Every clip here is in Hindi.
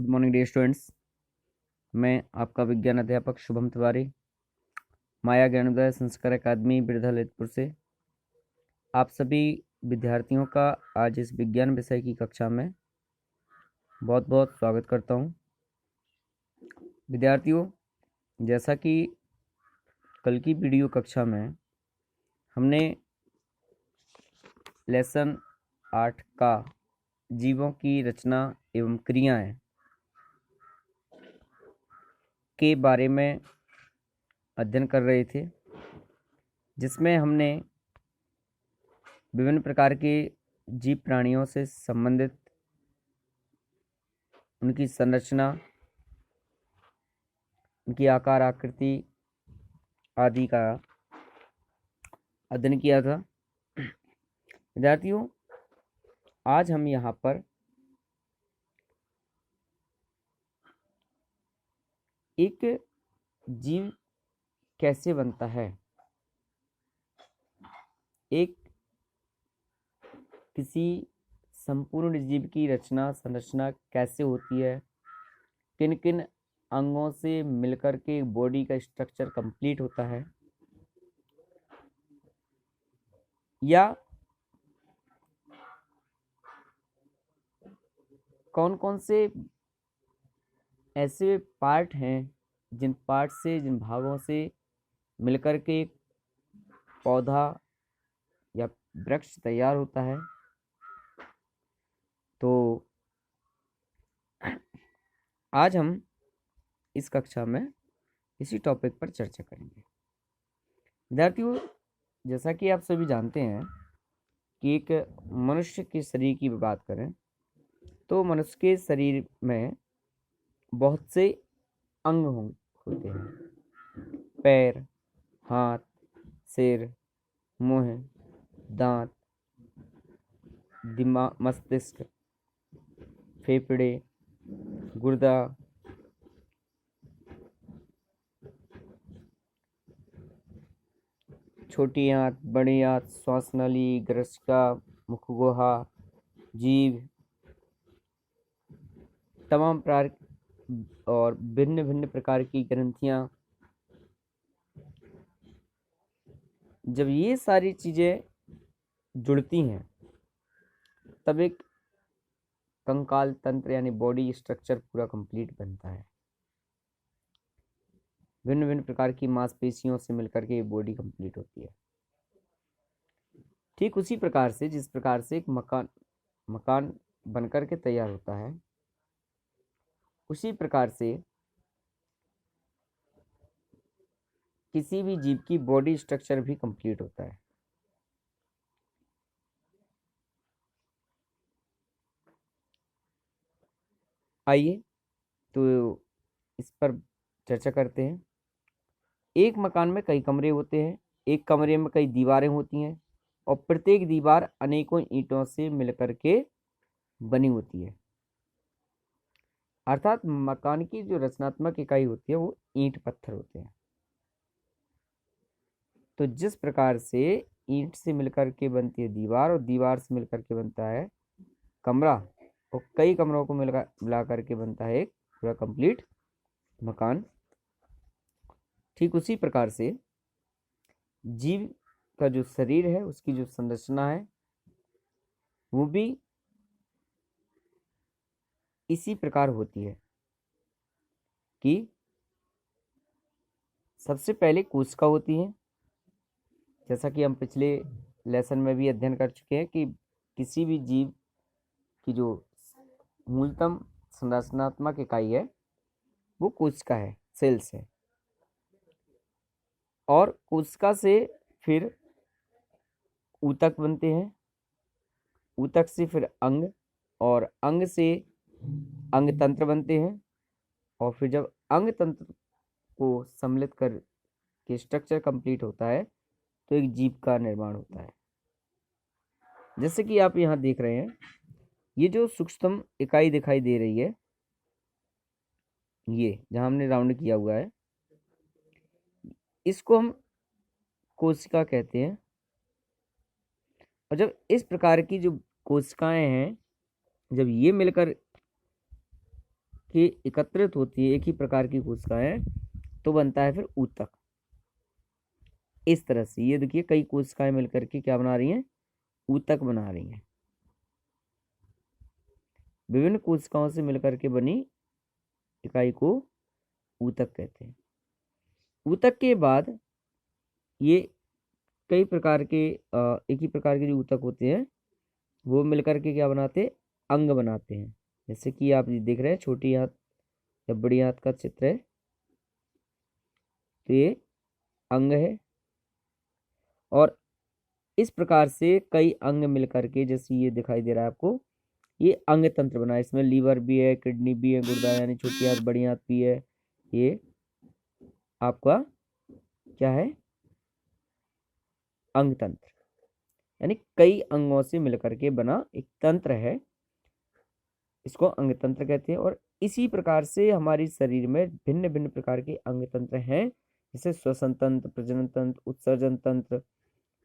Good morning dear students. मैं आपका विज्ञान अध्यापक शुभम तिवारी, माया ज्ञानोदय संस्कार अकादमी बिरधा ललितपुर से आप सभी विद्यार्थियों का आज इस विज्ञान विषय की कक्षा में बहुत बहुत स्वागत करता हूं। विद्यार्थियों, जैसा कि कल की वीडियो कक्षा में हमने लेसन 8 का जीवों की रचना एवं क्रियाएं के बारे में अध्ययन कर रहे थे, जिसमें हमने विभिन्न प्रकार के जीव प्राणियों से संबंधित उनकी संरचना, उनकी आकार आकृति आदि का अध्ययन किया था। विद्यार्थियों, आज हम यहाँ पर एक जीव कैसे बनता है, एक किसी संपूर्ण जीव की रचना संरचना कैसे होती है, किन किन अंगों से मिलकर के बॉडी का स्ट्रक्चर कंप्लीट होता है, या कौन कौन से ऐसे पार्ट हैं जिन पार्ट से, जिन भागों से मिलकर के एक पौधा या वृक्ष तैयार होता है। तो आज हम इस कक्षा में इसी टॉपिक पर चर्चा करेंगे। विद्यार्थियों, जैसा कि आप सभी जानते हैं कि एक मनुष्य के शरीर की बात करें तो मनुष्य के शरीर में बहुत से अंग होते हैं। पैर, हाथ, सिर, मुंह, दांत, दिमाग, मस्तिष्क, फेफड़े, गुर्दा, छोटी आंत, बड़ी आंत, श्वास नली, ग्रसिका, मुखगुहा, जीभ, तमाम प्रकार और भिन्न भिन्न प्रकार की ग्रंथियां। जब ये सारी चीजें जुड़ती हैं तब एक कंकाल तंत्र यानी बॉडी स्ट्रक्चर पूरा कंप्लीट बनता है। भिन्न भिन्न प्रकार की मांसपेशियों से मिलकर के बॉडी कंप्लीट होती है। ठीक उसी प्रकार से जिस प्रकार से एक मकान बनकर के तैयार होता है, उसी प्रकार से किसी भी जीव की बॉडी स्ट्रक्चर भी कंप्लीट होता है। आइए तो इस पर चर्चा करते हैं। एक मकान में कई कमरे होते हैं, एक कमरे में कई दीवारें होती हैं और प्रत्येक दीवार अनेकों ईंटों से मिलकर के बनी होती है। अर्थात मकान की जो रचनात्मक इकाई होती है वो ईंट पत्थर होते हैं। तो जिस प्रकार से ईंट से मिलकर के बनती है दीवार और दीवार से मिलकर के बनता है कमरा और कई कमरों को मिला करके बनता है एक पूरा कंप्लीट मकान, ठीक उसी प्रकार से जीव का जो शरीर है उसकी जो संरचना है वो भी इसी प्रकार होती है कि सबसे पहले कोशिका होती है। जैसा कि हम पिछले लेसन में भी अध्ययन कर चुके हैं कि किसी भी जीव की जो मूलतम संरचनात्मक इकाई है वो कोशिका है, सेल्स है। और कोशिका से फिर ऊतक बनते हैं, ऊतक से फिर अंग, और अंग से अंग तंत्र बनते हैं, और फिर जब अंग तंत्र को सम्मिलित कर के स्ट्रक्चर कंप्लीट होता है तो एक जीव का निर्माण होता है। जैसे कि आप यहाँ देख रहे हैं, ये जो सूक्ष्मतम इकाई दिखाई दे रही है, ये जहां हमने राउंड किया हुआ है, इसको हम कोशिका कहते हैं। और जब इस प्रकार की जो कोशिकाएं हैं, जब ये मिलकर कि एकत्रित होती है एक ही प्रकार की कोशिकाएं तो बनता है फिर ऊतक। इस तरह से ये देखिए कई कोशिकाएं मिलकर के क्या बना रही हैं, ऊतक बना रही हैं। विभिन्न कोशिकाओं से मिलकर के बनी इकाई को ऊतक कहते हैं। ऊतक के बाद ये कई प्रकार के एक ही प्रकार के जो ऊतक होते हैं वो मिलकर के क्या बनाते हैं, अंग बनाते हैं। जैसे कि आप देख रहे हैं छोटी हाथ या बड़ी हाथ का चित्र है, तो ये अंग है। और इस प्रकार से कई अंग मिलकर के, जैसे ये दिखाई दे रहा है आपको, ये अंग तंत्र बना है। इसमें लीवर भी है, किडनी भी है, गुर्दा यानी छोटी हाथ बड़ी हाथ भी है। ये आपका क्या है, अंग तंत्र, यानी कई अंगों से मिलकर के बना एक तंत्र है, इसको अंग तंत्र कहते हैं। और इसी प्रकार से हमारे शरीर में भिन्न भिन्न प्रकार के अंग तंत्र हैं, जैसे श्वसन तंत्र, प्रजनन तंत्र, उत्सर्जन तंत्र,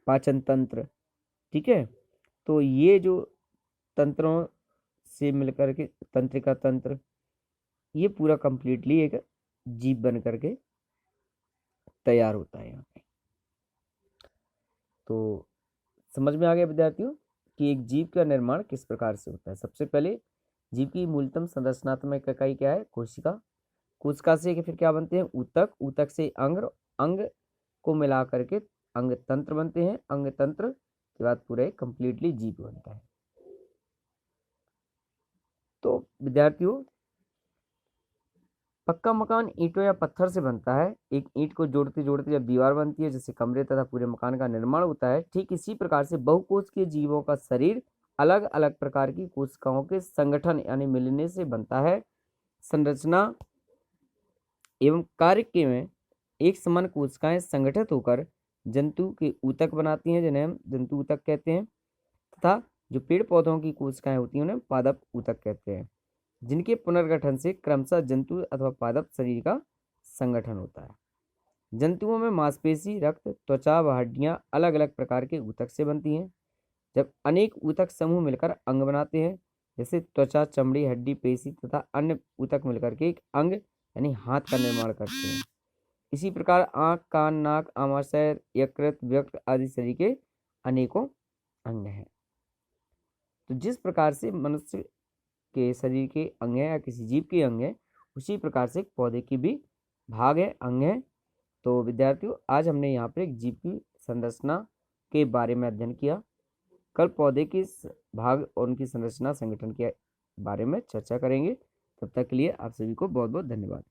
पाचन तंत्र। ठीक है, तो ये जो तंत्रों से मिलकर के तंत्रिका तंत्र, ये पूरा कंप्लीटली एक जीव बन करके तैयार होता है यहाँ पे। तो समझ में आ गया विद्यार्थियों कि एक जीव का निर्माण किस प्रकार से होता है। सबसे पहले जीव की मूलतम संरचनात्मक इकाई क्या है, कोशिका। कोशिका से फिर क्या बनते हैं, ऊतक। ऊतक से अंग, अंग को मिला करके अंग तंत्र बनते हैं। अंग तंत्र के बाद पूरे कंप्लीटली जीव बनता है। तो विद्यार्थियों, पक्का मकान ईंटों या पत्थर से बनता है। एक ईंट को जोड़ते जोड़ते जब दीवार बनती है, जिससे कमरे तथा पूरे मकान का निर्माण होता है, ठीक इसी प्रकार से बहुकोशिकीय जीवों का शरीर अलग अलग प्रकार की कोशिकाओं के संगठन यानी मिलने से बनता है। संरचना एवं कार्य के में एक समान कोशिकाएं संगठित होकर जंतु के ऊतक बनाती हैं, जिन्हें हम जंतु ऊतक कहते हैं। तथा जो पेड़ पौधों की कोशिकाएं होती हैं उन्हें पादप ऊतक कहते हैं, जिनके पुनर्गठन से क्रमशः जंतु अथवा पादप शरीर का संगठन होता है। जंतुओं में मांसपेशी, रक्त, त्वचा व हड्डियां अलग अलग प्रकार के ऊतक से बनती हैं। जब अनेक ऊतक समूह मिलकर अंग बनाते हैं, जैसे त्वचा, चमड़ी, हड्डी, पेशी तथा अन्य ऊतक मिलकर के एक अंग यानी हाथ का निर्माण करते हैं। इसी प्रकार आंख, कान, नाक, आमाशय, यकृत, वृक्क आदि शरीर के अनेकों अंग हैं। तो जिस प्रकार से मनुष्य के शरीर के अंग है या किसी जीव के अंग है, उसी प्रकार से एक पौधे की भी भाग है, अंग है। तो विद्यार्थियों, आज हमने यहाँ पर एक जीव की संरचना के बारे में अध्ययन किया। कल पौधे के भाग और उनकी संरचना, संगठन के बारे में चर्चा करेंगे। तब तक के लिए आप सभी को बहुत बहुत धन्यवाद।